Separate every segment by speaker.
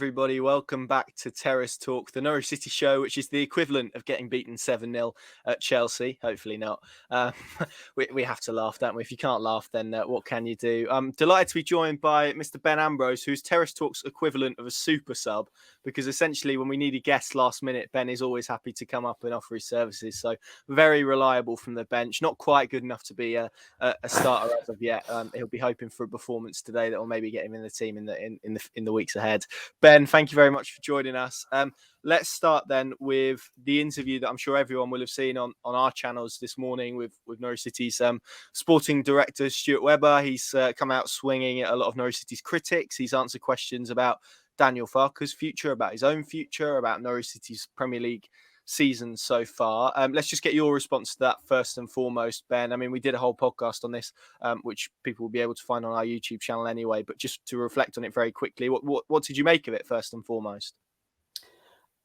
Speaker 1: everybody. Welcome back to Terrace Talk, the Norwich City show, which is the equivalent of getting beaten 7-0 at Chelsea. Hopefully not. We have to laugh, don't we? If you can't laugh, then what can you do? I'm delighted to be joined by Mr. Ben Ambrose, who's Terrace Talk's equivalent of a super sub, because essentially when we need a guest last minute, Ben is always happy to come up and offer his services. So very reliable from the bench. Not quite good enough to be a starter as of yet. He'll be hoping for a performance today that will maybe get him in the team in the weeks ahead. Ben, thank you very much for joining us. Let's start then with the interview that I'm sure everyone will have seen on our channels this morning with Norwich City's sporting director, Stuart Webber. He's come out swinging at a lot of Norwich City's critics. He's answered questions about Daniel Farke's future, about his own future, about Norwich City's Premier League season so far. Let's just get your response to that first and foremost, Ben. I mean, we did a whole podcast on this, which people will be able to find on our YouTube channel anyway, but just to reflect on it very quickly, what did you make of it first and foremost?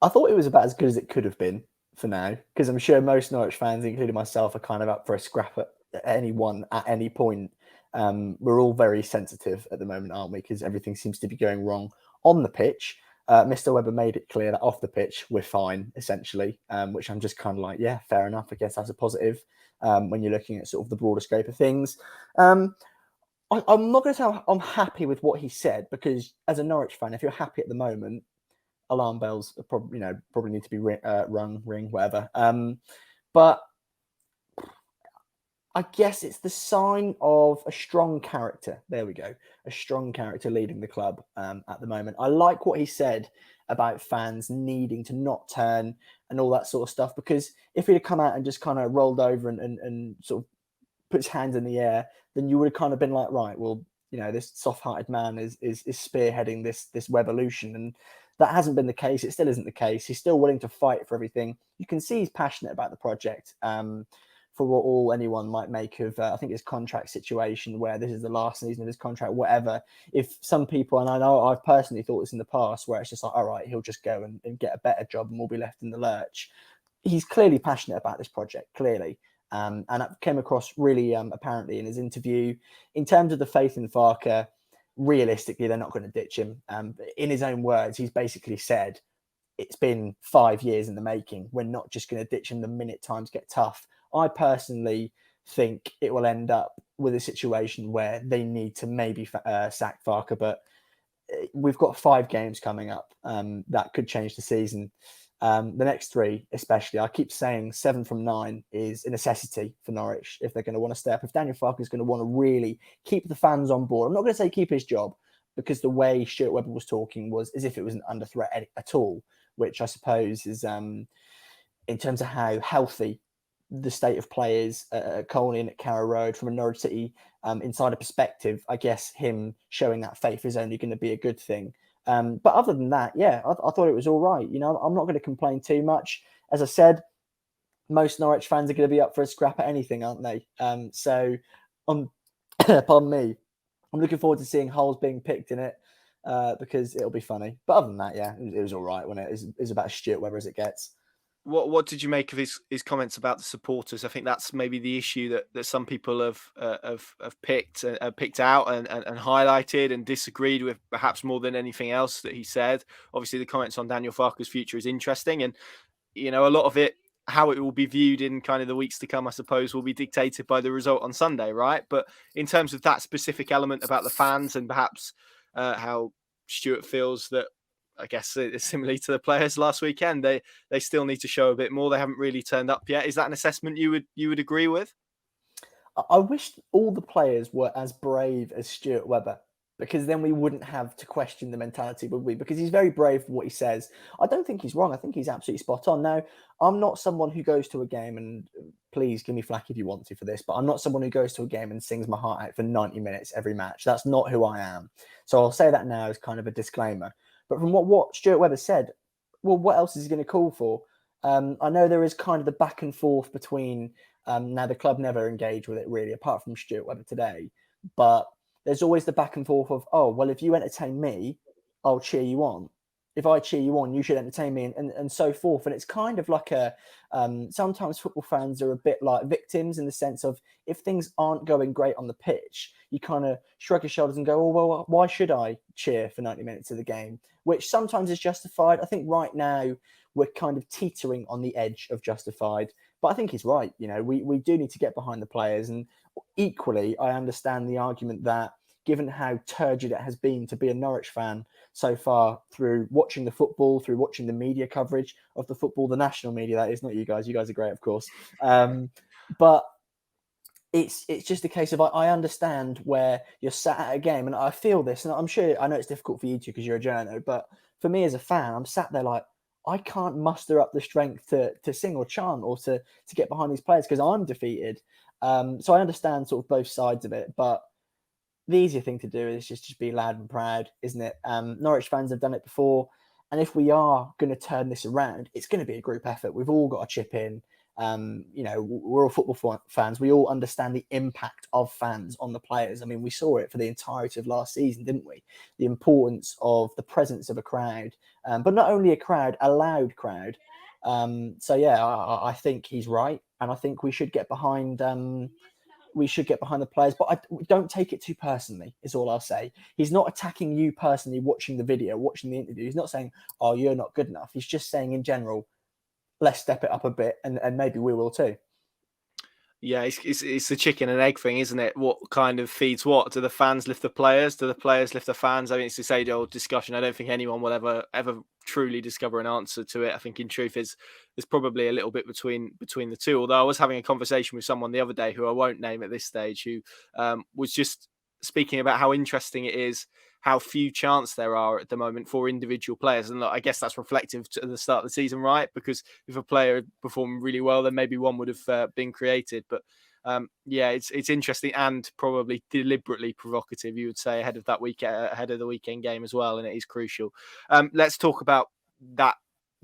Speaker 2: I thought it was about as good as it could have been for now, because I'm sure most Norwich fans, including myself, are kind of up for a scrap at anyone at any point. We're all very sensitive at the moment, aren't we? Because everything seems to be going wrong on the pitch. Mr. Webber made it clear that off the pitch, we're fine, essentially, which I'm just kind of like, yeah, fair enough. I guess that's a positive when you're looking at sort of the broader scope of things. I'm not going to say I'm happy with what he said, because as a Norwich fan, if you're happy at the moment, alarm bells probably need to be ring, whatever. But I guess it's the sign of a strong character. There we go. A strong character leading the club at the moment. I like what he said about fans needing to not turn and all that sort of stuff, because if he'd have come out and just kind of rolled over and sort of put his hands in the air, then you would have kind of been like, right, well, this soft-hearted man is spearheading this revolution. And that hasn't been the case. It still isn't the case. He's still willing to fight for everything. You can see he's passionate about the project. For what all anyone might make of, I think his contract situation, where this is the last season of his contract, whatever. If some people, and I know I've personally thought this in the past, where it's just like, all right, he'll just go and get a better job and we'll be left in the lurch. He's clearly passionate about this project, clearly. And that came across really apparently in his interview. In terms of the faith in Farke, realistically, they're not going to ditch him. In his own words, he's basically said, it's been 5 years in the making. We're not just going to ditch him the minute times get tough. I personally think it will end up with a situation where they need to maybe sack Farke, but we've got 5 games coming up that could change the season. The next 3, especially, I keep saying 7 from 9 is a necessity for Norwich if they're going to want to stay up. If Daniel Farke is going to want to really keep the fans on board, I'm not going to say keep his job, because the way Stuart Webber was talking was as if it wasn't under threat at all, which I suppose is in terms of how healthy the state of players at Colney and at Carrow Road from a Norwich City insider perspective, I guess him showing that faith is only going to be a good thing. But other than that, yeah, I thought it was all right. I'm not going to complain too much. As I said, most Norwich fans are going to be up for a scrap at anything, aren't they? So, pardon me, I'm looking forward to seeing holes being picked in it because it'll be funny. But other than that, yeah, it was all right when it is about Stuart Webber as it gets.
Speaker 1: What did you make of his comments about the supporters? I think that's maybe the issue that some people have picked out and highlighted and disagreed with, perhaps more than anything else that he said. Obviously, the comments on Daniel Farke's future is interesting, and a lot of it, how it will be viewed in kind of the weeks to come, I suppose, will be dictated by the result on Sunday, right? But in terms of that specific element about the fans and perhaps how Stuart feels that, I guess similarly to the players last weekend, they still need to show a bit more. They haven't really turned up yet. Is that an assessment you would agree with?
Speaker 2: I wish all the players were as brave as Stuart Webber, because then we wouldn't have to question the mentality, would we? Because he's very brave for what he says. I don't think he's wrong. I think he's absolutely spot on. Now, I'm not someone who goes to a game, and please give me flack if you want to for this, but I'm not someone who goes to a game and sings my heart out for 90 minutes every match. That's not who I am. So I'll say that now as kind of a disclaimer. But from what Stuart Webber said, well, what else is he going to call for? I know there is kind of the back and forth between, now the club never engage with it really, apart from Stuart Webber today, but there's always the back and forth of, oh, well, if you entertain me, I'll cheer you on. If I cheer you on, you should entertain me, and so forth. And it's kind of like sometimes football fans are a bit like victims in the sense of, if things aren't going great on the pitch, you kind of shrug your shoulders and go, oh, well, why should I cheer for 90 minutes of the game? Which sometimes is justified. I think right now we're kind of teetering on the edge of justified. But I think he's right. We do need to get behind the players. And equally, I understand the argument that, given how turgid it has been to be a Norwich fan so far, through watching the football, through watching the media coverage of the football, the national media, that is, not you guys. You guys are great, of course. But it's just a case of, I understand where you're sat at a game, and I feel this, and I know it's difficult for you two because you're a journo, but for me as a fan, I'm sat there like, I can't muster up the strength to sing or chant or to get behind these players because I'm defeated. So I understand sort of both sides of it, but the easier thing to do is just be loud and proud, isn't it? Norwich fans have done it before, and if we are going to turn this around, it's going to be a group effort. We've all got to chip in. We're all football fans. We all understand the impact of fans on the players. I mean, we saw it for the entirety of last season, didn't we? The importance of the presence of a crowd, but not only a crowd, a loud crowd. I think he's right, and I think we should get behind. We should get behind the players, but don't take it too personally, is all I'll say. He's not attacking you personally watching the video, watching the interview. He's not saying, oh, you're not good enough. He's just saying in general, let's step it up a bit, and maybe we will too.
Speaker 1: Yeah, it's the chicken and egg thing, isn't it? What kind of feeds what? Do the fans lift the players? Do the players lift the fans? I mean, it's this age-old discussion. I don't think anyone will ever truly discover an answer to it. I think in truth, there's probably a little bit between the two. Although I was having a conversation with someone the other day who I won't name at this stage, who was just speaking about how interesting it is, how few chance there are at the moment for individual players. And look, I guess that's reflective to the start of the season, right? Because if a player had performed really well, then maybe one would have been created. But it's interesting and probably deliberately provocative, you would say, ahead of the weekend game as well. And it is crucial. Let's talk about that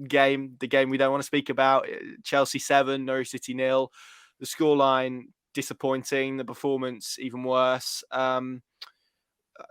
Speaker 1: game, the game we don't want to speak about. Chelsea 7, Norwich City 0. The scoreline, disappointing. The performance, even worse.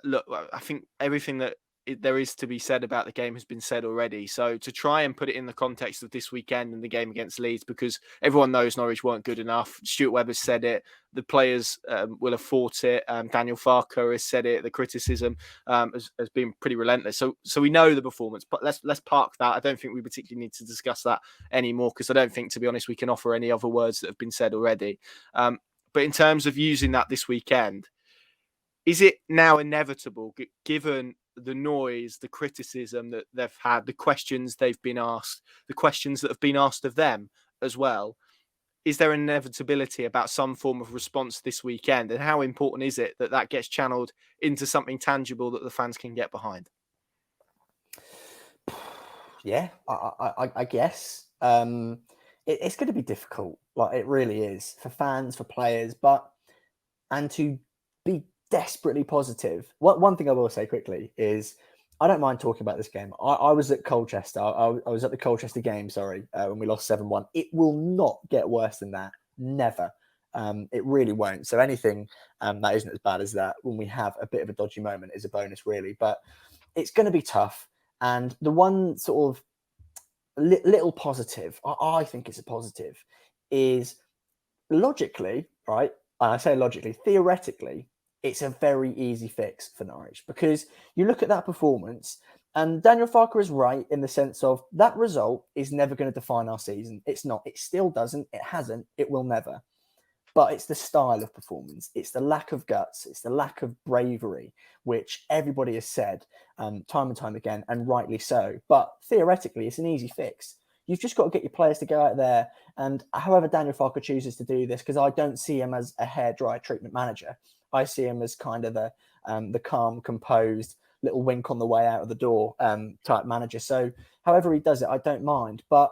Speaker 1: Look, I think everything that there is to be said about the game has been said already. So to try and put it in the context of this weekend and the game against Leeds, because everyone knows Norwich weren't good enough. Stuart Webber's said it. The players will have fought it. Daniel Farke has said it. The criticism has been pretty relentless. So we know the performance, but let's park that. I don't think we particularly need to discuss that anymore, because I don't think, to be honest, we can offer any other words that have been said already. But in terms of using that this weekend, is it now inevitable, given the noise, the criticism that they've had, the questions they've been asked, the questions that have been asked of them as well? Is there an inevitability about some form of response this weekend? And how important is it that gets channeled into something tangible that the fans can get behind?
Speaker 2: Yeah, I guess. It's going to be difficult. Like, it really is, for fans, for players, and to be desperately positive. One thing I will say quickly is, I don't mind talking about this game. I was at Colchester. I was at the Colchester game, when we lost 7-1. It will not get worse than that. Never. It really won't. So anything that isn't as bad as that, when we have a bit of a dodgy moment, is a bonus, really. But it's going to be tough. And the one sort of little positive, I think it's a positive, is logically, right? And I say logically, theoretically, it's a very easy fix for Norwich, because you look at that performance, and Daniel Farke is right in the sense of that result is never going to define our season. It's not. It still doesn't. It hasn't. It will never. But it's the style of performance. It's the lack of guts. It's the lack of bravery, which everybody has said time and time again, and rightly so. But theoretically, it's an easy fix. You've just got to get your players to go out there, and however Daniel Farke chooses to do this, because I don't see him as a hairdryer treatment manager. I see him as kind of the calm, composed, little wink on the way out of the door type manager. So however he does it, I don't mind. But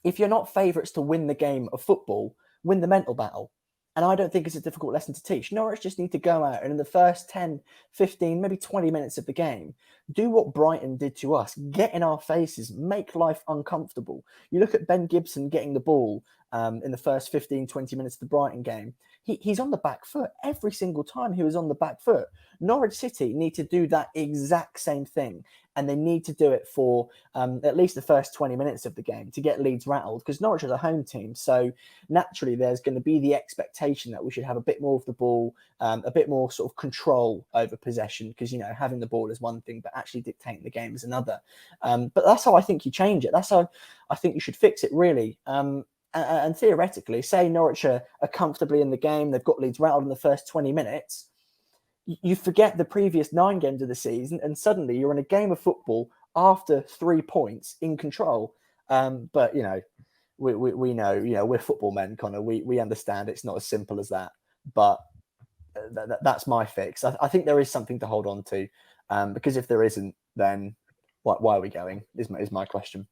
Speaker 2: if you're not favourites to win the game of football, win the mental battle. And I don't think it's a difficult lesson to teach. Norwich just need to go out and in the first 10, 15, maybe 20 minutes of the game, do what Brighton did to us. Get in our faces, make life uncomfortable. You look at Ben Gibson getting the ball in the first 15, 20 minutes of the Brighton game. He's on the back foot. Every single time he was on the back foot. Norwich City need to do that exact same thing. And they need to do it for at least the first 20 minutes of the game to get Leeds rattled, because Norwich is a home team. So naturally, there's going to be the expectation that we should have a bit more of the ball, a bit more sort of control over possession, because, you know, having the ball is one thing, but actually dictating the game is another. But that's how I think you change it. That's how I think you should fix it, really. And theoretically, say Norwich are comfortably in the game, they've got Leeds rattled in the first 20 minutes, you forget the previous 9 games of the season, and suddenly you're in a game of football after 3 points in control. But, you know, we know, you know, we're football men, Connor. We understand it's not as simple as that. But that's my fix. I think there is something to hold on to, because if there isn't, then why are we going? Is my question.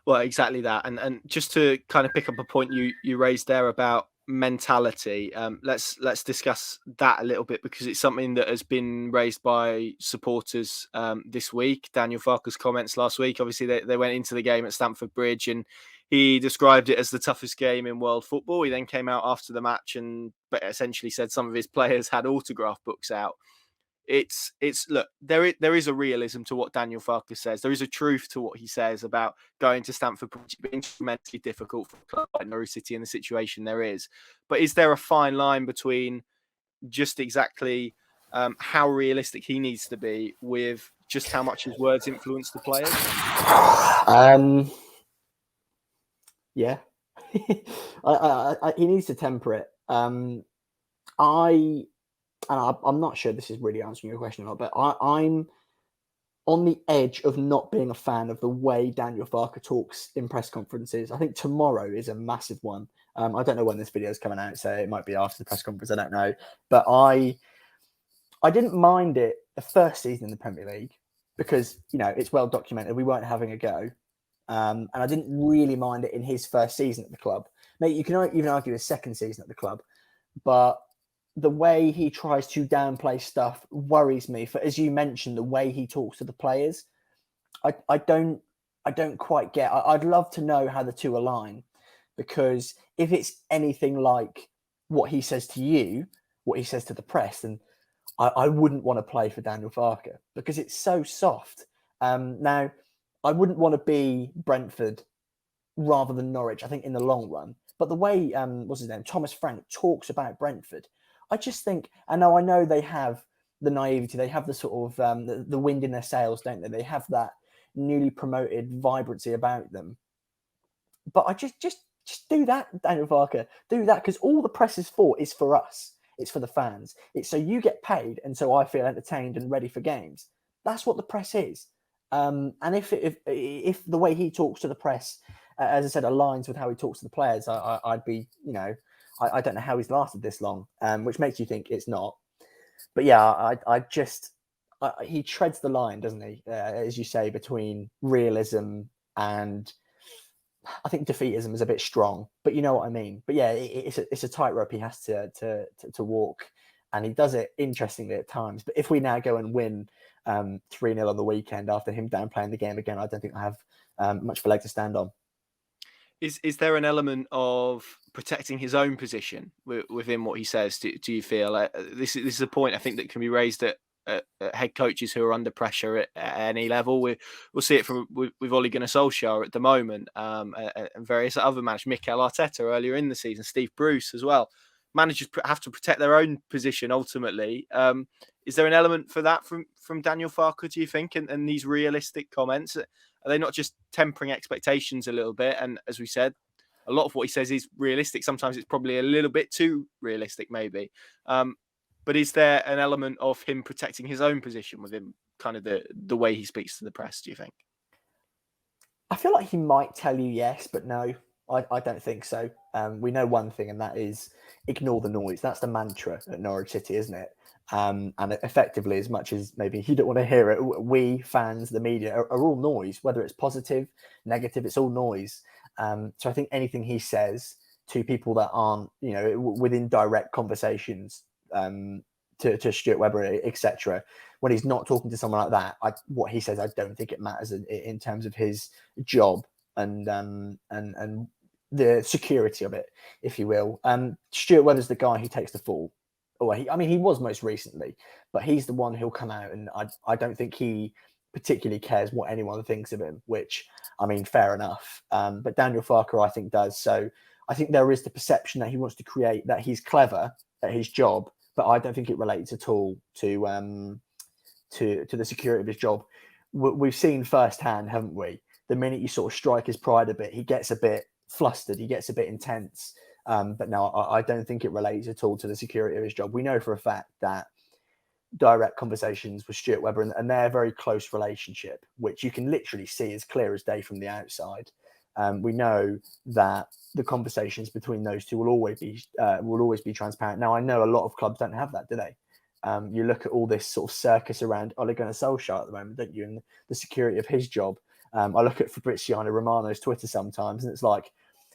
Speaker 1: Well, exactly that. And just to kind of pick up a point you raised there about mentality, let's discuss that a little bit, because it's something that has been raised by supporters this week. Daniel Farke's comments last week, obviously they went into the game at Stamford Bridge and he described it as the toughest game in world football. He then came out after the match and essentially said some of his players had autograph books out. It's look, there is a realism to what Daniel Farke says. There is a truth to what he says about going to Stamford Bridge being tremendously difficult for a club like Norwich City in the situation there is. But is there a fine line between just exactly how realistic he needs to be with just how much his words influence the players?
Speaker 2: Yeah, he needs to temper it. I'm not sure this is really answering your question or not, but I'm on the edge of not being a fan of the way Daniel Farke talks in press conferences. I think tomorrow is a massive one. I don't know when this video is coming out, so it might be after the press conference. I don't know. But I didn't mind it the first season in the Premier League because, you know, it's well documented. We weren't having a go. And I didn't really mind it in his first season at the club. Mate, you can even argue his second season at the club. But the way he tries to downplay stuff worries me. For, as you mentioned, the way he talks to the players, I don't quite get. I'd love to know how the two align, because if it's anything like what he says to you, what he says to the press, then I wouldn't want to play for Daniel Farke, because it's so soft. Now, I wouldn't want to be Brentford rather than Norwich, I think, in the long run. But the way, what's his name, Thomas Frank talks about Brentford, I just think, I know they have the naivety, they have the sort of the wind in their sails, don't they? They have that newly promoted vibrancy about them. But I just do that, Daniel Farke, do that, because all the press is for is for us. It's for the fans. It's so you get paid, and so I feel entertained and ready for games. That's what the press is. And if the way he talks to the press, as I said, aligns with how he talks to the players, I'd be, you know, I don't know how he's lasted this long, which makes you think it's not. But yeah, he treads the line, doesn't he? As you say, between realism and, I think defeatism is a bit strong, but you know what I mean. But yeah, it's a tightrope he has to walk, and he does it interestingly at times. But if we now go and win 3-0 on the weekend after him downplaying the game again, I don't think I have much of a leg to stand on.
Speaker 1: Is there an element of protecting his own position within what he says? Do you feel this is a point I think that can be raised at head coaches who are under pressure at any level? We'll see it with Ole Gunnar Solskjaer at the moment, and various other managers, Mikel Arteta earlier in the season, Steve Bruce as well. Managers have to protect their own position ultimately. Is there an element for that from Daniel Farke, do you think, and these realistic comments? Are they not just tempering expectations a little bit? And as we said, a lot of what he says is realistic. Sometimes it's probably a little bit too realistic, maybe. But is there an element of him protecting his own position within kind of the way he speaks to the press, do you think?
Speaker 2: I feel like he might tell you yes, but no, I don't think so. We know one thing, and that is ignore the noise. That's the mantra at Norwich City, isn't it? And effectively, as much as maybe you don't want to hear it, we fans, the media, are all noise. Whether it's positive, negative, it's all noise. So I think anything he says to people that aren't, you know, within direct conversations, to Stuart Webber, etc., when he's not talking to someone like that, what he says, I don't think it matters in terms of his job and the security of it, if you will. Stuart Webber's the guy who takes the fall. He was most recently, but he's the one who'll come out, and I don't think he particularly cares what anyone thinks of him, which, I mean, fair enough. But Daniel Farker, I think, does. So I think there is the perception that he wants to create, that he's clever at his job, but I don't think it relates at all to the security of his job. We've seen firsthand, haven't we? The minute you sort of strike his pride a bit, he gets a bit flustered, he gets a bit intense. But no, I don't think it relates at all to the security of his job. We know for a fact that direct conversations with Stuart Webber and their very close relationship, which you can literally see as clear as day from the outside. We know that the conversations between those two will always be transparent. Now, I know a lot of clubs don't have that, do they? You look at all this sort of circus around Ole Gunnar Solskjaer at the moment, don't you? And the security of his job. I look at Fabrizio Romano's Twitter sometimes, and it's like,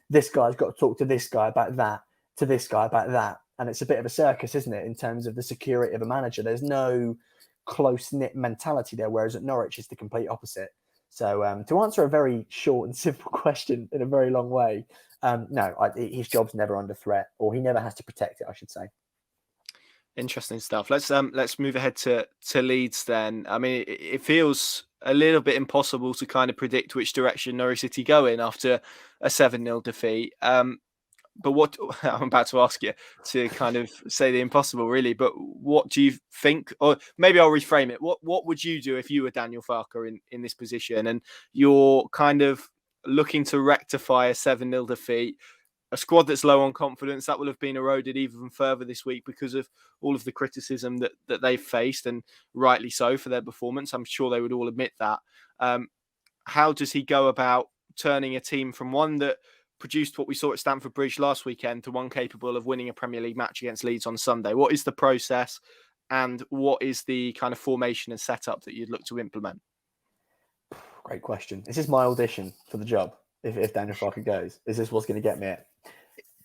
Speaker 2: this guy's got to talk to this guy about that, to this guy about that. And it's a bit of a circus, isn't it, in terms of the security of a manager? There's no close-knit mentality there, whereas at Norwich it's the complete opposite. So to answer a very short and simple question in a very long way, no, his job's never under threat, or he never has to protect it, I should say.
Speaker 1: Interesting stuff. Let's move ahead to Leeds then. I mean, it feels a little bit impossible to kind of predict which direction Norwich City go in after a 7-0 defeat. But what I'm about to ask you to kind of say the impossible, really. But what do you think? Or maybe I'll reframe it. What would you do if you were Daniel Farker in this position and you're kind of looking to rectify a 7-0 defeat? A squad that's low on confidence, that will have been eroded even further this week because of all of the criticism that they've faced, and rightly so, for their performance. I'm sure they would all admit that. How does he go about turning a team from one that produced what we saw at Stamford Bridge last weekend to one capable of winning a Premier League match against Leeds on Sunday? What is the process, and what is the kind of formation and setup that you'd look to implement?
Speaker 2: Great question. This is my audition for the job. If Daniel Farker goes, is this what's going to get me it?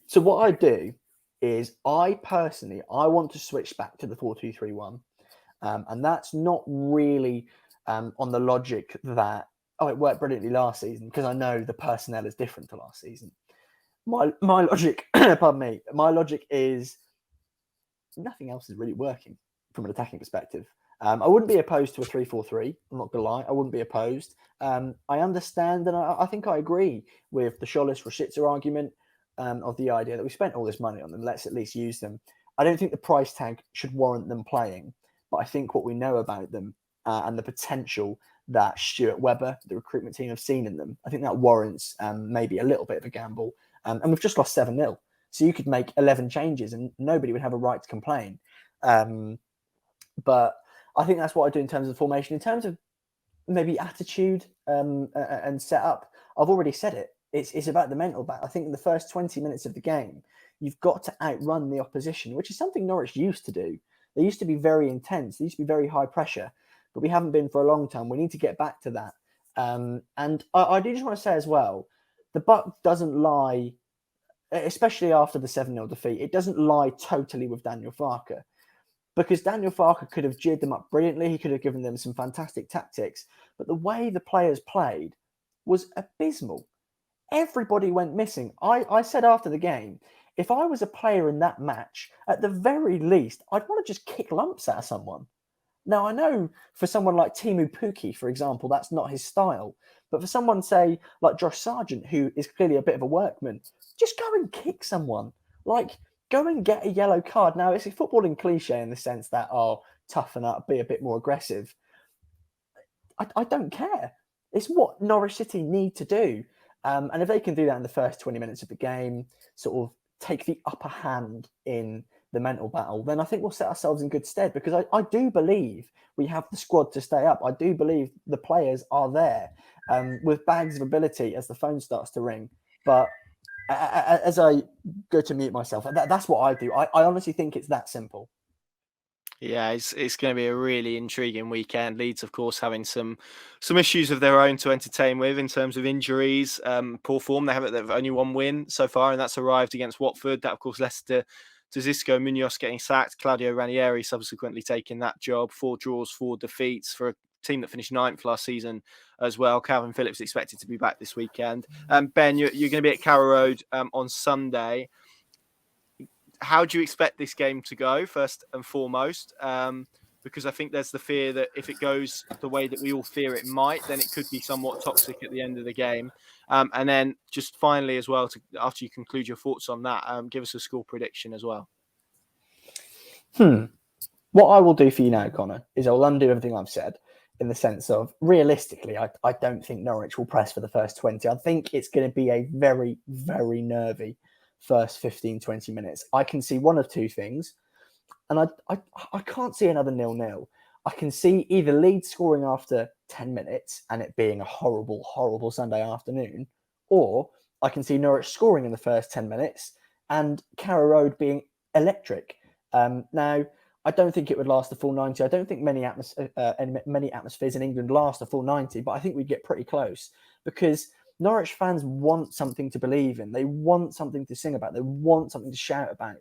Speaker 2: So what I do is I want to switch back to the 4-2-3-1. And that's not really on the logic that, it worked brilliantly last season, because I know the personnel is different to last season. My logic, pardon me, my logic is nothing else is really working from an attacking perspective. I wouldn't be opposed to a 3-4-3. I'm not going to lie. I wouldn't be opposed. I understand, and I think I agree with the Scholes-Rashica argument of the idea that we spent all this money on them. Let's at least use them. I don't think the price tag should warrant them playing, but I think what we know about them and the potential that Stuart Webber, the recruitment team, have seen in them, I think that warrants maybe a little bit of a gamble. And we've just lost 7-0. So you could make 11 changes and nobody would have a right to complain. But I think that's what I do in terms of formation. In terms of maybe attitude and setup, I've already said it. It's about the mental battle. I think in the first 20 minutes of the game, you've got to outrun the opposition, which is something Norwich used to do. They used to be very intense. They used to be very high pressure, but we haven't been for a long time. We need to get back to that. And I do just want to say as well, the buck doesn't lie, especially after the 7-0 defeat. It doesn't lie totally with Daniel Farker, because Daniel Farker could have geared them up brilliantly. He could have given them some fantastic tactics, but the way the players played was abysmal. Everybody went missing. I said after the game, if I was a player in that match, at the very least, I'd want to just kick lumps out of someone. Now, I know for someone like Timu Pukki, for example, that's not his style. But for someone, say, like Josh Sargent, who is clearly a bit of a workman, just go and kick someone. Like, go and get a yellow card. Now, it's a footballing cliche in the sense that, toughen up, be a bit more aggressive. I don't care. It's what Norwich City need to do. And if they can do that in the first 20 minutes of the game, sort of take the upper hand in the mental battle, then I think we'll set ourselves in good stead, because I do believe we have the squad to stay up. I do believe the players are there with bags of ability as the phone starts to ring. But as I go to mute myself, that's what I do. I honestly think it's that simple.
Speaker 1: Yeah, it's going to be a really intriguing weekend. Leeds, of course, having some issues of their own to entertain with in terms of injuries, poor form. They've only one win so far, and that's arrived against Watford. That, of course, led to Xisco Munoz getting sacked, Claudio Ranieri subsequently taking that job. 4 draws, 4 defeats for team that finished 9th last season as well. Calvin Phillips expected to be back this weekend. Ben, you're going to be at Carrow Road on Sunday. How do you expect this game to go, first and foremost? Because I think there's the fear that if it goes the way that we all fear it might, then it could be somewhat toxic at the end of the game. And then just finally as well, after you conclude your thoughts on that, give us a score prediction as well.
Speaker 2: What I will do for you now, Connor, is I'll undo everything I've said in the sense of, realistically, I don't think Norwich will press for the first 20. I think it's going to be a very, very nervy first 15, 20 minutes. I can see one of two things. And I can't see another 0-0. I can see either Leeds scoring after 10 minutes and it being a horrible, horrible Sunday afternoon, or I can see Norwich scoring in the first 10 minutes and Carrow Road being electric. Now, I don't think it would last the full 90. I don't think many atmospheres in England last a full 90, but I think we'd get pretty close because Norwich fans want something to believe in. They want something to sing about. They want something to shout about.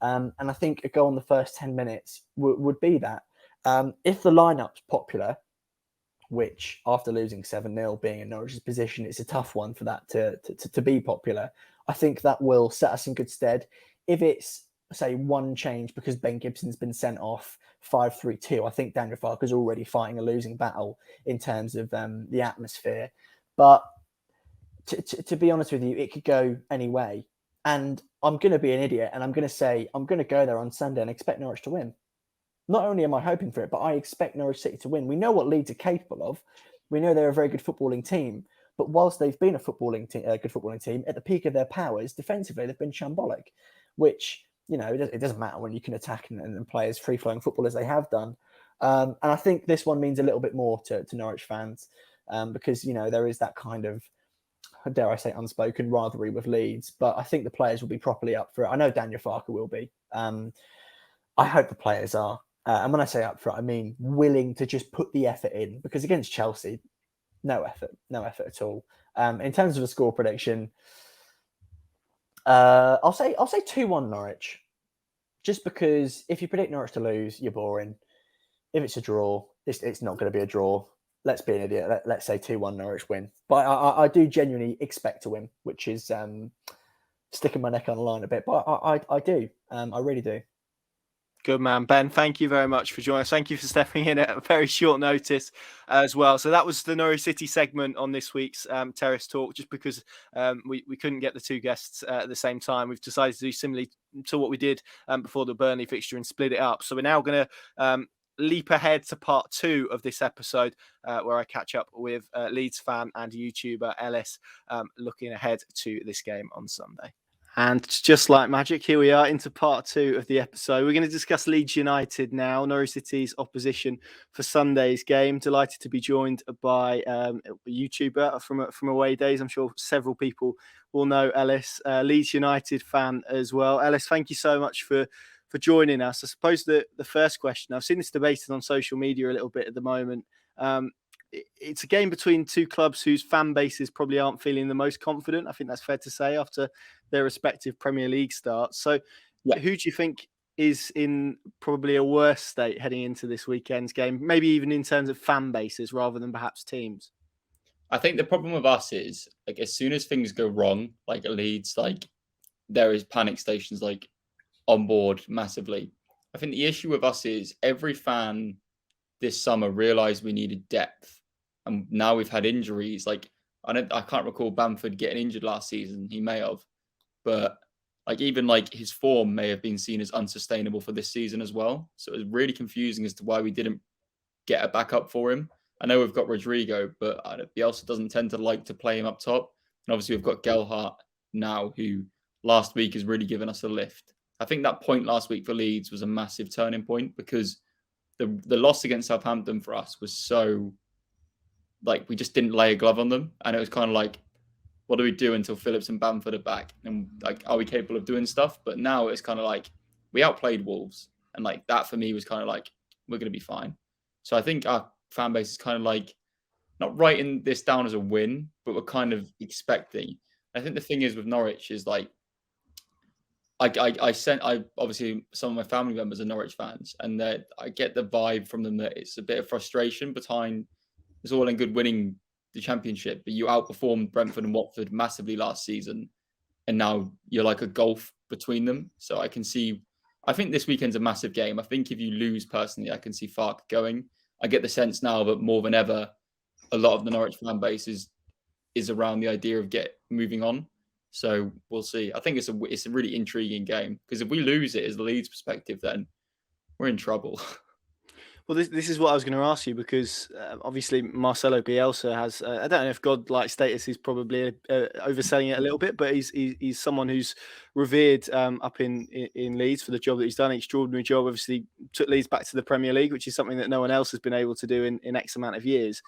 Speaker 2: And I think a goal in the first 10 minutes would be that. If the lineup's popular, which after losing 7-0, being in Norwich's position, it's a tough one for that to be popular. I think that will set us in good stead. If it's, say, one change because Ben Gibson's been sent off 5-3-2, I think Daniel Farke's already fighting a losing battle in terms of the atmosphere. But to be honest with you, it could go any way. And I'm going to be an idiot and I'm going to say, I'm going to go there on Sunday and expect Norwich to win. Not only am I hoping for it, but I expect Norwich City to win. We know what Leeds are capable of. We know they're a very good footballing team. But whilst they've been a good footballing team, at the peak of their powers, defensively, they've been shambolic, which, you know, it doesn't matter when you can attack and play as free-flowing football as they have done. And I think this one means a little bit more to Norwich fans because, you know, there is that kind of, dare I say, unspoken rivalry with Leeds, but I think the players will be properly up for it. I know Daniel Farke will be. I hope the players are. And when I say up for it, I mean willing to just put the effort in, because against Chelsea, no effort at all. In terms of a score prediction, I'll say 2-1 Norwich, just because if you predict Norwich to lose, you're boring. If it's a draw, it's not going to be a draw. Let's be an idiot. Let's say 2-1 Norwich win. But I do genuinely expect to win, which is sticking my neck on the line a bit. But I do. I really do.
Speaker 1: Good man, Ben. Thank you very much for joining us. Thank you for stepping in at a very short notice as well. So that was the Norwich City segment on this week's Terrace Talk. Just because we couldn't get the two guests at the same time, we've decided to do similarly to what we did before the Burnley fixture and split it up. So we're now going to leap ahead to part 2 of this episode where I catch up with Leeds fan and YouTuber Ellis looking ahead to this game on Sunday. And just like magic, here we are into part 2 of the episode. We're going to discuss Leeds United now, Norwich City's opposition for Sunday's game. Delighted to be joined by a YouTuber from away days. I'm sure several people will know Ellis, Leeds United fan as well. Ellis, thank you so much for joining us. I suppose the first question, I've seen this debated on social media a little bit at the moment. It's a game between two clubs whose fan bases probably aren't feeling the most confident. I think that's fair to say after their respective Premier League starts. So who do you think is in probably a worse state heading into this weekend's game, maybe even in terms of fan bases rather than perhaps teams?
Speaker 3: I think the problem with us is, like, as soon as things go wrong, like at Leeds, like there is panic stations like on board massively. I think the issue with us is every fan this summer realised we needed depth. And now we've had injuries. Like, I can't recall Bamford getting injured last season. He may have. But like even like his form may have been seen as unsustainable for this season as well. So it was really confusing as to why we didn't get a backup for him. I know we've got Rodrigo, but Bielsa doesn't tend to like to play him up top. And obviously we've got Gelhardt now, who last week has really given us a lift. I think that point last week for Leeds was a massive turning point because the loss against Southampton for us was so, like, we just didn't lay a glove on them. And it was kind of like, what do we do until Phillips and Bamford are back? And like, are we capable of doing stuff? But now it's kind of like, we outplayed Wolves. And like, that for me was kind of like, we're going to be fine. So I think our fan base is kind of like, not writing this down as a win, but we're kind of expecting. I think the thing is with Norwich is like, I obviously some of my family members are Norwich fans, and that I get the vibe from them that it's a bit of frustration behind. It's all in good winning the championship, but you outperformed Brentford and Watford massively last season, and now you're like a gulf between them. So I can see. I think this weekend's a massive game. I think if you lose, personally, I can see Farke going. I get the sense now that more than ever, a lot of the Norwich fan base is around the idea of moving on. So we'll see. I think it's a really intriguing game because if we lose it as the Leeds perspective, then we're in trouble.
Speaker 1: Well, this is what I was going to ask you because obviously Marcelo Bielsa has, I don't know if godlike status is probably overselling it a little bit, but he's someone who's revered up in Leeds for the job that he's done, extraordinary job. Obviously took Leeds back to the Premier League, which is something that no one else has been able to do in X amount of years.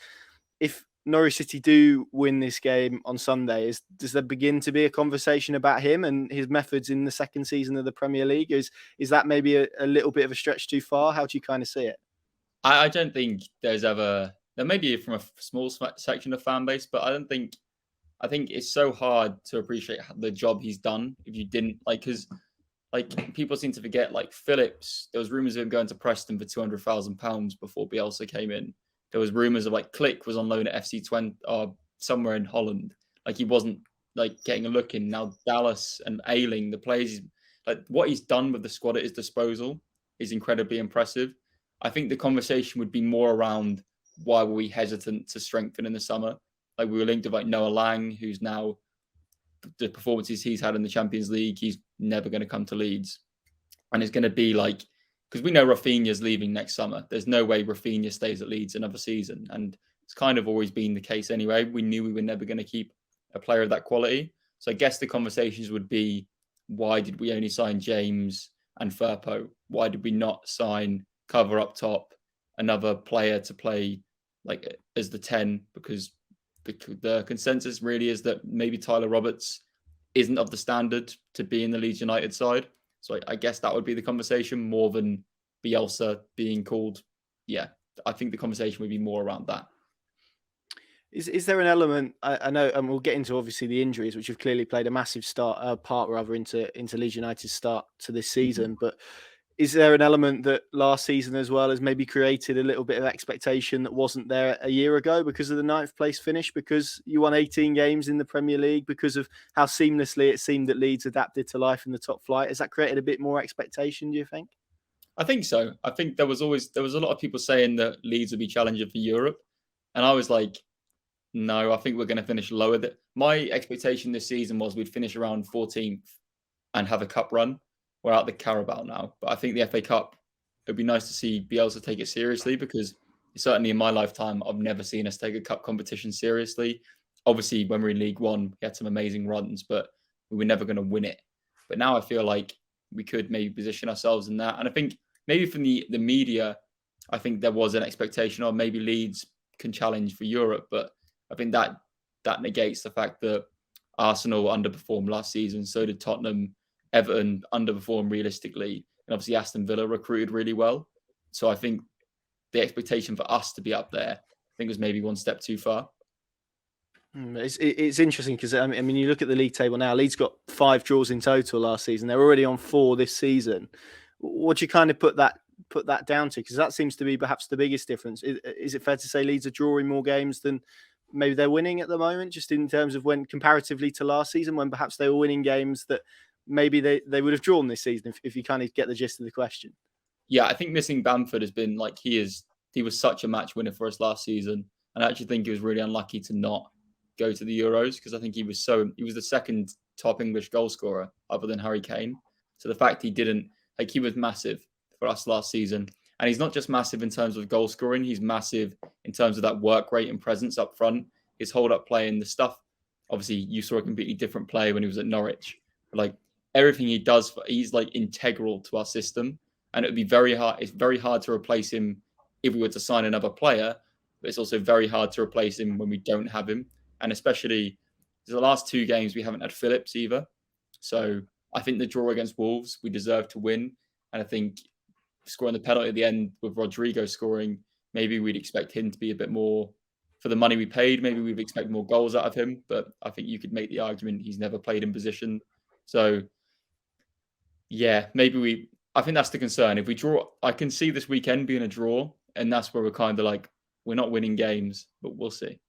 Speaker 1: If Norwich City do win this game on Sunday, does there begin to be a conversation about him and his methods in the second season of the Premier League? Is that maybe a little bit of a stretch too far? How do you kind of see it?
Speaker 3: I don't think there may be from a small section of fan base, but I think it's so hard to appreciate the job he's done if you didn't because people seem to forget Phillips. There was rumors of him going to Preston for £200,000 before Bielsa came in. There was rumors of Klich was on loan at FC20 or somewhere in Holland. He wasn't getting a look in. Now Dallas and Ayling, the players, what he's done with the squad at his disposal is incredibly impressive. I think the conversation would be more around why were we hesitant to strengthen in the summer? We were linked with Noah Lang, who's now the performances he's had in the Champions League, he's never going to come to Leeds. And it's going to be because we know Rafinha's leaving next summer. There's no way Rafinha stays at Leeds another season. And it's kind of always been the case anyway. We knew we were never going to keep a player of that quality. So I guess the conversations would be, why did we only sign James and Firpo? Why did we not sign cover up top, another player to play as the 10? Because the consensus really is that maybe Tyler Roberts isn't of the standard to be in the Leeds United side. So I guess that would be the conversation more than Bielsa being called. Yeah, I think the conversation would be more around that.
Speaker 1: Is there an element, I know, and we'll get into obviously the injuries, which have clearly played a massive part into Leeds United's start to this season, but is there an element that last season as well has maybe created a little bit of expectation that wasn't there a year ago because of the 9th place finish, because you won 18 games in the Premier League, because of how seamlessly it seemed that Leeds adapted to life in the top flight? Has that created a bit more expectation, do you think?
Speaker 3: I think so. I think there was a lot of people saying that Leeds would be challenging for Europe. And I was like, no, I think we're going to finish lower. My expectation this season was we'd finish around 14th and have a cup run. We're out the Carabao now, but I think the FA Cup, it'd be nice to see Bielsa take it seriously, because certainly in my lifetime, I've never seen us take a cup competition seriously. Obviously, when we were in League One, we had some amazing runs, but we were never going to win it. But now I feel like we could maybe position ourselves in that. And I think maybe from the media, I think there was an expectation of maybe Leeds can challenge for Europe, but I think that negates the fact that Arsenal underperformed last season. So did Tottenham. Everton underperformed realistically, and obviously Aston Villa recruited really well. So I think the expectation for us to be up there, I think, was maybe one step too far.
Speaker 1: It's interesting because I mean, you look at the league table now. Leeds got 5 draws in total last season. They're already on 4 this season. What do you kind of put that down to? Because that seems to be perhaps the biggest difference. Is it fair to say Leeds are drawing more games than maybe they're winning at the moment, just in terms of when comparatively to last season, when perhaps they were winning games that maybe they would have drawn this season, if you kind of get the gist of the question?
Speaker 3: Yeah, I think missing Bamford has been he was such a match winner for us last season. And I actually think he was really unlucky to not go to the Euros, because I think he was the second top English goal scorer other than Harry Kane. So the fact he didn't, he was massive for us last season. And he's not just massive in terms of goal scoring, he's massive in terms of that work rate and presence up front, his hold up play and the stuff. Obviously, you saw a completely different play when he was at Norwich. Everything he does, he's integral to our system. And it would be very hard. It's very hard to replace him if we were to sign another player, but it's also very hard to replace him when we don't have him. And especially the last 2 games, we haven't had Phillips either. So I think the draw against Wolves, we deserve to win. And I think scoring the penalty at the end with Rodrigo scoring, maybe we'd expect him to be a bit more, for the money we paid, maybe we'd expect more goals out of him. But I think you could make the argument he's never played in position. So Yeah, maybe I think that's the concern. If we draw, I can see this weekend being a draw, and that's where we're kind of like, we're not winning games, but we'll see.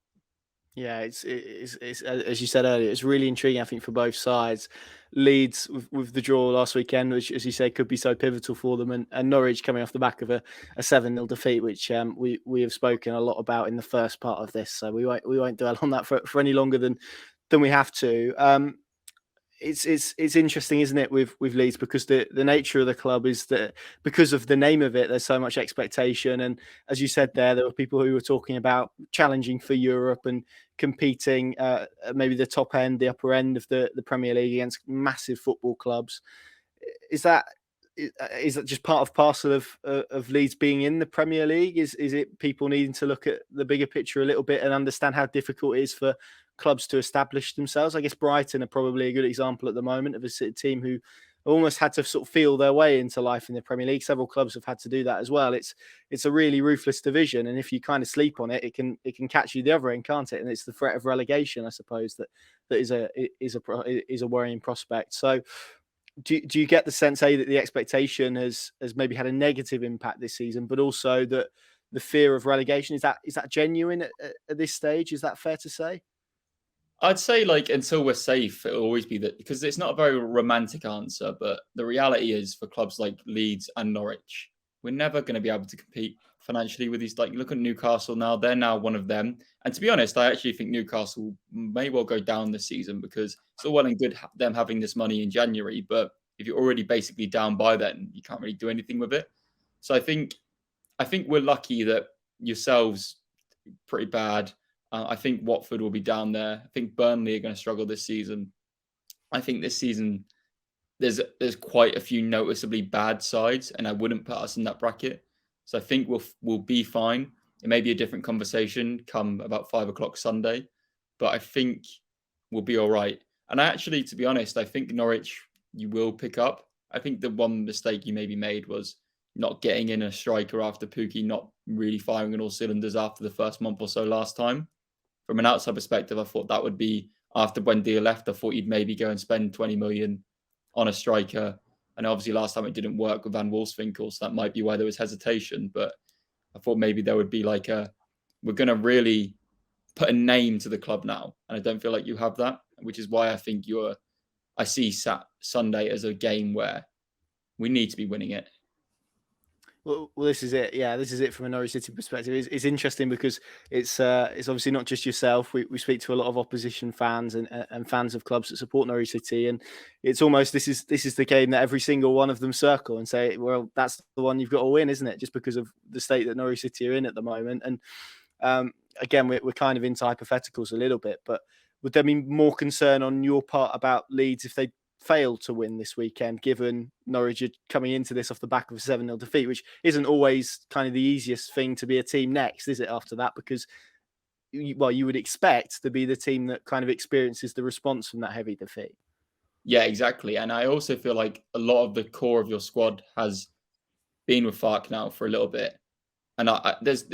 Speaker 1: Yeah, it's as you said earlier, it's really intriguing, I think, for both sides. Leeds with the draw last weekend, which, as you said, could be so pivotal for them, and Norwich coming off the back of a 7-0 defeat, which we have spoken a lot about in the first part of this. So we won't dwell on that for any longer than we have to. It's interesting, isn't it, with Leeds, because the nature of the club is that because of the name of it, there's so much expectation. And as you said there were people who were talking about challenging for Europe and competing at maybe the top end, the upper end of the Premier League against massive football clubs. Is that just part of parcel of Leeds being in the Premier League? Is it people needing to look at the bigger picture a little bit and understand how difficult it is for clubs to establish themselves? I guess Brighton are probably a good example at the moment of a team who almost had to sort of feel their way into life in the Premier League. Several clubs have had to do that as well. It's a really ruthless division, and if you kind of sleep on it, it can catch you the other end, can't it? And it's the threat of relegation, I suppose, that is a worrying prospect. So do you get the sense, that the expectation has maybe had a negative impact this season, but also that the fear of relegation, is that genuine at this stage? Is that fair to say?
Speaker 3: I'd say, like, until we're safe, it'll always be that, because it's not a very romantic answer, but the reality is for clubs like Leeds and Norwich, we're never going to be able to compete financially with these. Like, look at Newcastle now; they're now one of them. And to be honest, I actually think Newcastle may well go down this season, because it's all well and good them having this money in January, but if you're already basically down by then, you can't really do anything with it. So I think we're lucky that yourselves pretty bad. I think Watford will be down there. I think Burnley are going to struggle this season. I think this season there's quite a few noticeably bad sides, and I wouldn't put us in that bracket. So I think we'll be fine. It may be a different conversation come about 5 o'clock Sunday, but I think we'll be all right. And I actually, to be honest, I think Norwich you will pick up. I think the one mistake you maybe made was not getting in a striker after Pookie not really firing on all cylinders after the first month or so last time. From an outside perspective, I thought that would be, after Buendia left, I thought you'd maybe go and spend 20 million on a striker. And obviously last time it didn't work with Van Wolfswinkel, so that might be why there was hesitation. But I thought maybe there would be like we're going to really put a name to the club now. And I don't feel like you have that, which is why I think I see Sunday as a game where we need to be winning it.
Speaker 1: Well, this is it. Yeah, this is it from a Norwich City perspective. It's interesting because it's obviously not just yourself. We speak to a lot of opposition fans and fans of clubs that support Norwich City, and it's almost this is the game that every single one of them circle and say, well, that's the one you've got to win, isn't it? Just because of the state that Norwich City are in at the moment. And again, we're kind of into hypotheticals a little bit, but would there be more concern on your part about Leeds if they failed to win this weekend, given Norwich are coming into this off the back of a 7-0 defeat, which isn't always kind of the easiest thing to be a team next, is it, after that? Because, you would expect to be the team that kind of experiences the response from that heavy defeat.
Speaker 3: Yeah, exactly. And I also feel like a lot of the core of your squad has been with Fark now for a little bit. And there's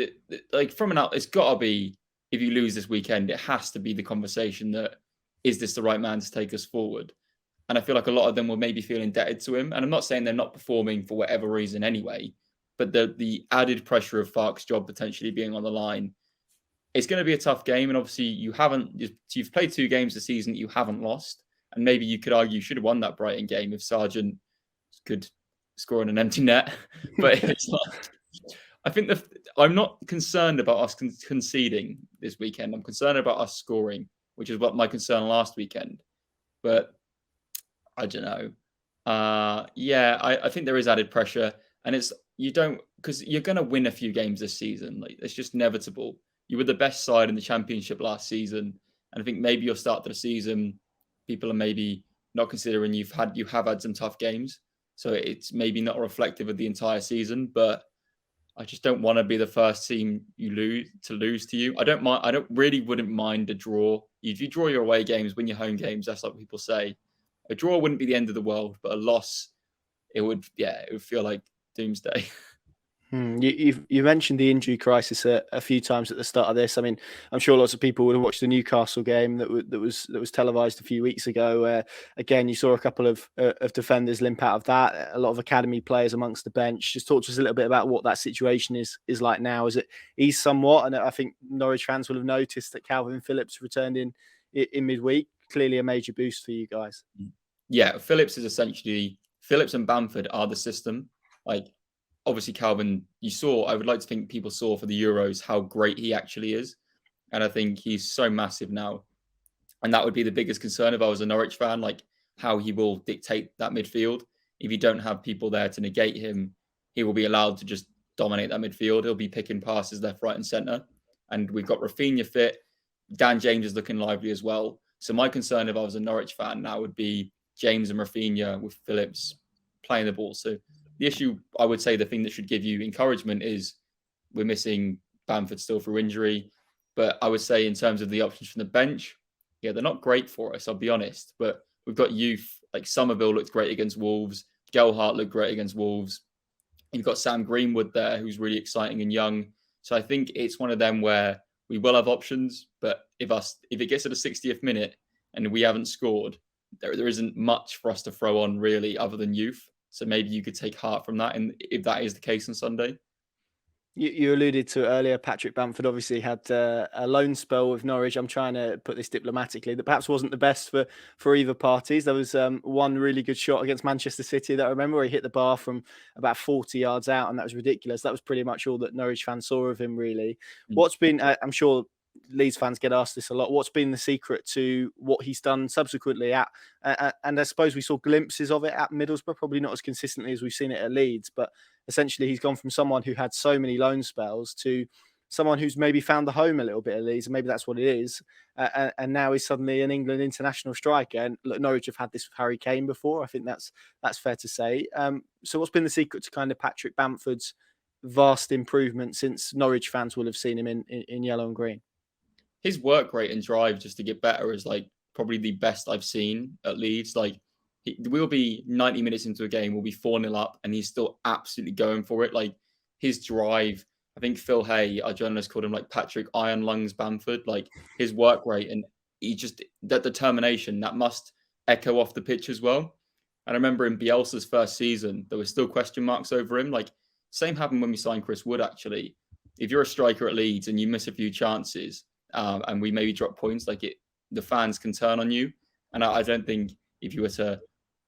Speaker 3: like from an out, it's got to be, if you lose this weekend, it has to be the conversation that, is this the right man to take us forward? And I feel like a lot of them will maybe feel indebted to him. And I'm not saying they're not performing for whatever reason anyway, but the added pressure of Fark's job potentially being on the line, it's going to be a tough game. And obviously you've played 2 games this season that you haven't lost. And maybe you could argue you should have won that Brighton game if Sargent could score on an empty net. But it's like, I think I'm not concerned about us conceding this weekend. I'm concerned about us scoring, which is what my concern last weekend. But I don't know. I think there is added pressure, and because you're going to win a few games this season. Like, it's just inevitable. You were the best side in the Championship last season, and I think maybe your start to the season, people are maybe not considering you have had some tough games, so it's maybe not reflective of the entire season. But I just don't want to be the first team you lose to you. I don't mind. Wouldn't mind a draw. If you draw your away games, win your home games, that's like people say. A draw wouldn't be the end of the world, but a loss, it would feel like doomsday.
Speaker 1: You mentioned the injury crisis a few times at the start of this. I mean, I'm sure lots of people would have watched the Newcastle game that was televised a few weeks ago. Where again, you saw a couple of defenders limp out of that. A lot of academy players amongst the bench. Just talk to us a little bit about what that situation is like now. Is it eased somewhat? And I think Norwich fans will have noticed that Calvin Phillips returned in midweek. Clearly, a major boost for you guys.
Speaker 3: Yeah, Phillips and Bamford are the system. Like, obviously, Calvin, I would like to think people saw for the Euros how great he actually is. And I think he's so massive now. And that would be the biggest concern if I was a Norwich fan, like how he will dictate that midfield. If you don't have people there to negate him, he will be allowed to just dominate that midfield. He'll be picking passes left, right, and centre. And we've got Rafinha fit. Dan James is looking lively as well. So my concern if I was a Norwich fan now would be James and Rafinha with Phillips playing the ball. So the issue, I would say the thing that should give you encouragement is we're missing Bamford still through injury. But I would say in terms of the options from the bench, yeah, they're not great for us, I'll be honest. But we've got youth, like Somerville looked great against Wolves. Gelhardt looked great against Wolves. You've got Sam Greenwood there, who's really exciting and young. So I think it's one of them where we will have options. But if it gets to the 60th minute and we haven't scored, there isn't much for us to throw on really other than youth. So maybe you could take heart from that, and if that is the case on Sunday.
Speaker 1: You alluded to earlier, Patrick Bamford obviously had a loan spell with Norwich. I'm trying to put this diplomatically, that perhaps wasn't the best for either parties. There was one really good shot against Manchester City that I remember where he hit the bar from about 40 yards out, and that was ridiculous. That was pretty much all that Norwich fans saw of him, really. What's been, I'm sure Leeds fans get asked this a lot, what's been the secret to what he's done subsequently and I suppose we saw glimpses of it at Middlesbrough, probably not as consistently as we've seen it at Leeds, but essentially he's gone from someone who had so many loan spells to someone who's maybe found the home a little bit at Leeds, and maybe that's what it is, and now he's suddenly an England international striker. And look, Norwich have had this with Harry Kane before. I think that's fair to say. So what's been the secret to kind of Patrick Bamford's vast improvement since Norwich fans will have seen him in yellow and green?
Speaker 3: His work rate and drive just to get better is like probably the best I've seen at Leeds. Like we'll be 90 minutes into a game, we'll be 4-0 up, and he's still absolutely going for it. Like his drive, I think Phil Hay, our journalist, called him like Patrick Iron Lungs Bamford. Like his work rate and that determination that must echo off the pitch as well. And I remember in Bielsa's first season, there were still question marks over him. Like same happened when we signed Chris Wood, actually. If you're a striker at Leeds and you miss a few chances, and we maybe drop points, the fans can turn on you. And I don't think if you were to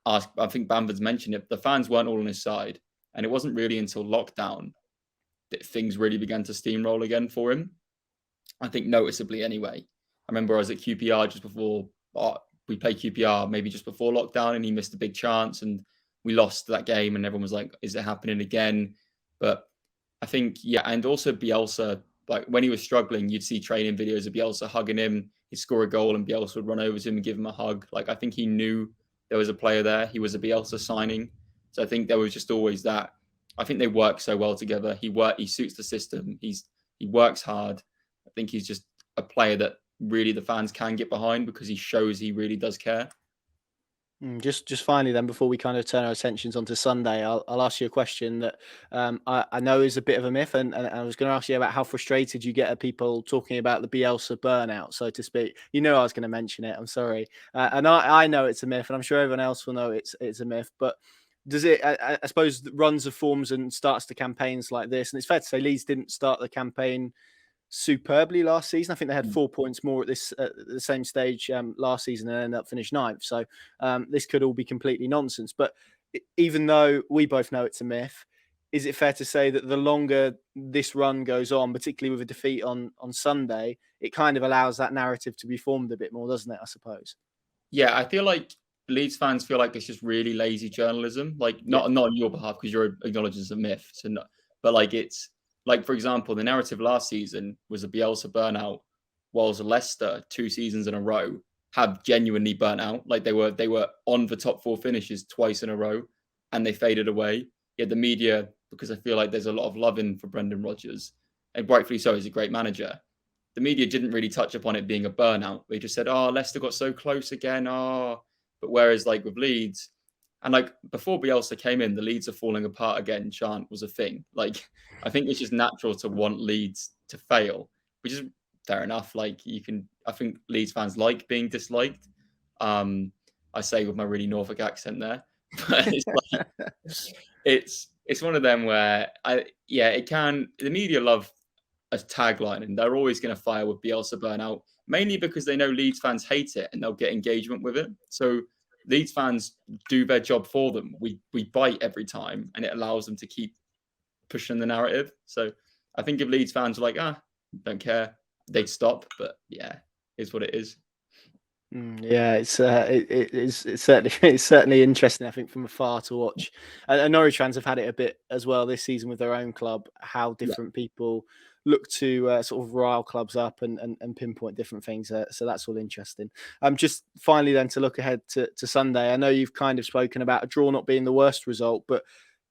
Speaker 3: ask, I think Bamford's mentioned it, the fans weren't all on his side. And it wasn't really until lockdown that things really began to steamroll again for him. I think noticeably anyway. I remember I was at QPR just before, we played QPR maybe just before lockdown, and he missed a big chance and we lost that game, and everyone was like, is it happening again? But I think, yeah, and also Bielsa, like when he was struggling, you'd see training videos of Bielsa hugging him. He'd score a goal and Bielsa would run over to him and give him a hug. Like I think he knew there was a player there. He was a Bielsa signing. So I think there was just always that. I think they work so well together. He suits the system. He works hard. I think he's just a player that really the fans can get behind because he shows he really does care.
Speaker 1: Just finally then, before we kind of turn our attentions onto Sunday, I'll ask you a question that I know is a bit of a myth, and I was going to ask you about how frustrated you get at people talking about the Bielsa burnout, so to speak. You know I was going to mention it, I'm sorry. And I know it's a myth, and I'm sure everyone else will know it's a myth, but does it, I suppose, runs of forms and starts to campaigns like this, and it's fair to say Leeds didn't start the campaign superbly last season. I think they had 4 points more at the same stage last season and ended up finished ninth. So this could all be completely nonsense. But even though we both know it's a myth, is it fair to say that the longer this run goes on, particularly with a defeat on Sunday, it kind of allows that narrative to be formed a bit more, doesn't it, I suppose?
Speaker 3: Yeah, I feel like Leeds fans feel like it's just really lazy journalism. Like not on your behalf because you're acknowledging it's a myth. So not, but like it's, like, for example, the narrative last season was a Bielsa burnout, whilst Leicester 2 seasons in a row have genuinely burnt out. Like they were on the top 4 finishes twice in a row, and they faded away. Yet the media, because I feel like there's a lot of love in for Brendan Rodgers, and rightfully so, he's a great manager. The media didn't really touch upon it being a burnout. They just said, "Oh, Leicester got so close again." Oh, but whereas like with Leeds, And like before Bielsa came in, the Leeds are falling apart again chant was a thing. Like I think it's just natural to want Leeds to fail, which is fair enough. Like I think Leeds fans like being disliked. I say with my really Norfolk accent there, but it's like it's one of them where the media love a tagline and they're always going to fire with Bielsa burnout, mainly because they know Leeds fans hate it and they'll get engagement with it. So Leeds fans do their job for them. We bite every time and it allows them to keep pushing the narrative. So I think if Leeds fans are like, don't care, they'd stop. But yeah, it's what it is.
Speaker 1: Yeah, it's certainly interesting. I think from afar to watch, and Norwich fans have had it a bit as well this season with their own club. How different people look to sort of rile clubs up and pinpoint different things. So that's all interesting. Just finally then to look ahead to Sunday. I know you've kind of spoken about a draw not being the worst result, but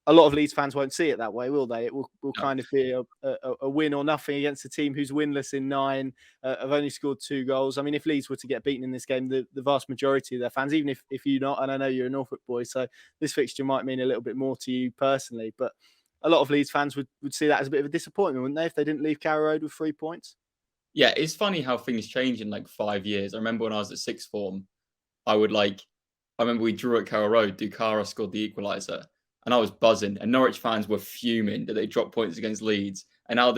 Speaker 1: a lot of Leeds fans won't see it that way, will they? It will kind of be a win or nothing against a team who's winless in 9, have only scored 2 goals. I mean, if Leeds were to get beaten in this game, the vast majority of their fans, even if you're not, and I know you're a Norfolk boy, so this fixture might mean a little bit more to you personally, but a lot of Leeds fans would see that as a bit of a disappointment, wouldn't they, if they didn't leave Carrow Road with 3 points?
Speaker 3: Yeah, it's funny how things change in like 5 years. I remember when I was at sixth form, I remember we drew at Carrow Road, Dukara scored the equaliser. And I was buzzing, and Norwich fans were fuming that they dropped points against Leeds. And now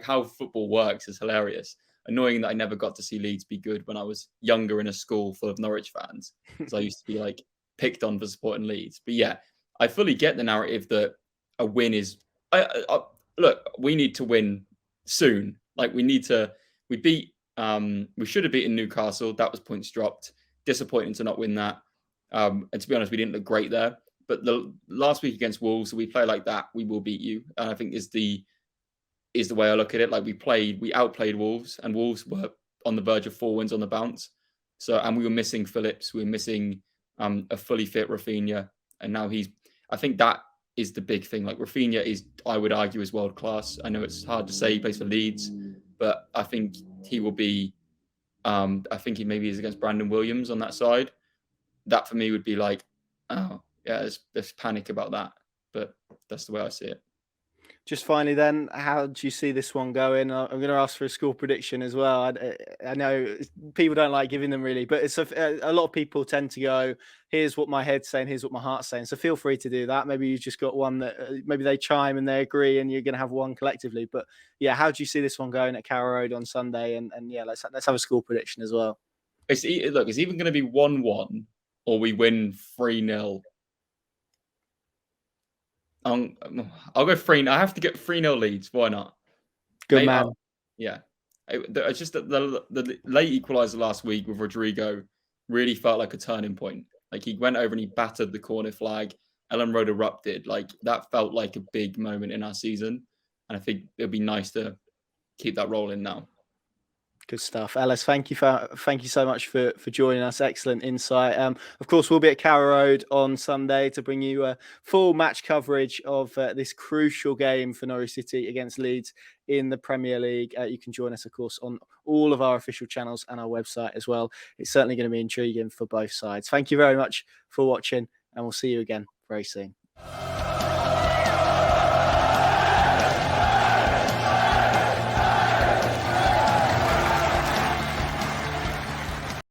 Speaker 3: how football works is hilarious. Annoying that I never got to see Leeds be good when I was younger in a school full of Norwich fans, because I used to be like picked on for supporting Leeds. But yeah, I fully get the narrative that a win is. Look, we need to win soon. Like we should have beaten Newcastle. That was points dropped. Disappointing to not win that. And to be honest, we didn't look great there. But the last week against Wolves, we play like that, we will beat you. And I think is the way I look at it. Like we outplayed Wolves, and Wolves were on the verge of 4 wins on the bounce. And we were missing Phillips, we were missing a fully fit Rafinha, and now I think that is the big thing. Like Rafinha is, I would argue, is world class. I know it's hard to say, he plays for Leeds, but I think he will be. I think he maybe is against Brandon Williams on that side. That for me would be like, oh. Yeah, there's panic about that, but that's the way I see it.
Speaker 1: Just finally then, how do you see this one going? I'm going to ask for a score prediction as well. I know people don't like giving them really, but it's a lot of people tend to go, here's what my head's saying, here's what my heart's saying. So feel free to do that. Maybe you've just got one that maybe they chime and they agree and you're going to have one collectively. But yeah, how do you see this one going at Carrow Road on Sunday? And yeah, let's have a score prediction as well.
Speaker 3: It's even going to be 1-1 or we win 3-0. I'll go 3. I have to get 3-0 Leeds. Why not?
Speaker 1: Good man.
Speaker 3: Yeah. It's just that the late equaliser last week with Rodrigo really felt like a turning point. Like he went over and he battered the corner flag. Ellen Road erupted. Like that felt like a big moment in our season. And I think it'd be nice to keep that rolling now.
Speaker 1: Good stuff, Ellis. Thank you so much for joining us. Excellent insight. Of course, we'll be at Carrow Road on Sunday to bring you full match coverage of this crucial game for Norwich City against Leeds in the Premier League. You can join us, of course, on all of our official channels and our website as well. It's certainly going to be intriguing for both sides. Thank you very much for watching, and we'll see you again very soon.